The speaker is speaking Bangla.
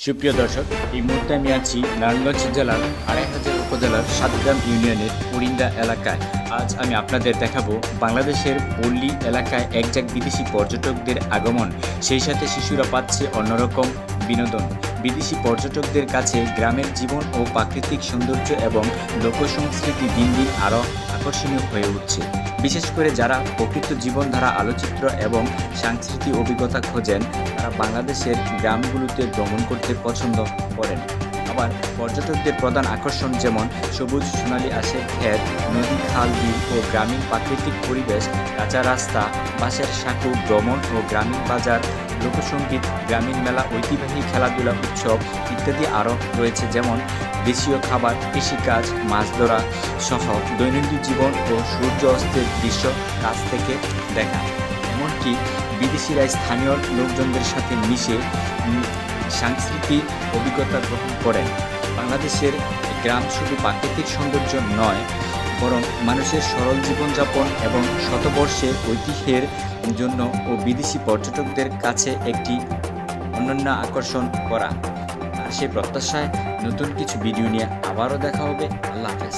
সুপ্রিয় দর্শক, এই মুহূর্তে আমি আছি নারায়ণগঞ্জ জেলার ২৫০০ উপজেলার সাতগ্রাম ইউনিয়নের পুরিন্দা এলাকায়। আজ আমি আপনাদের দেখাবো বাংলাদেশের পল্লী এলাকায় একঝাঁক বিদেশি পর্যটকদের আগমন, সেই সাথে শিশুরা পাচ্ছে অন্যরকম বিনোদন। বিদেশি পর্যটকদের কাছে গ্রামের জীবন ও প্রাকৃতিক সৌন্দর্য এবং লোকসংস্কৃতি দিন দিন আরও আকর্ষণীয় হয়ে উঠছে। বিশেষ করে যারা প্রকৃত জীবনধারা, আলোচিত্র এবং সাংস্কৃতিক অভিজ্ঞতা খোঁজেন, তারা বাংলাদেশের গ্রামগুলোতে ভ্রমণ করতে পছন্দ করেন। আবার পর্যটকদের প্রধান আকর্ষণ যেমন সবুজ সোনালী আশের ক্ষেত, নদী, খাল, বিল ও গ্রামীণ প্রাকৃতিক পরিবেশ, কাঁচা রাস্তা, বাঁশের সাঁকো, ভ্রমণ ও গ্রামীণ বাজার, লোকসঙ্গীত, গ্রামীণ মেলা, ঐতিহ্যবাহী খেলাধুলা, উৎসব ইত্যাদি আরও রয়েছে। যেমন দেশীয় খাবার, কৃষিকাজ, মাছ ধরা সহ দৈনন্দিন জীবন ও সূর্য অস্তের দৃশ্য কাছ থেকে দেখা। এমনকি বিদেশিরা স্থানীয় লোকজনদের সাথে মিশে সাংস্কৃতিক অভিজ্ঞতা গ্রহণ করেন। বাংলাদেশের গ্রাম শুধু প্রাকৃতিক সৌন্দর্য নয়, বরং মানুষের সরল জীবনযাপন এবং শতবর্ষের ঐতিহ্যের জন্য ও বিদেশি পর্যটকদের কাছে একটি অনন্য আকর্ষণ করা। আর সেই প্রত্যাশায় নতুন কিছু ভিডিও নিয়ে আবারও দেখা হবে। আল্লাহ হাফেজ।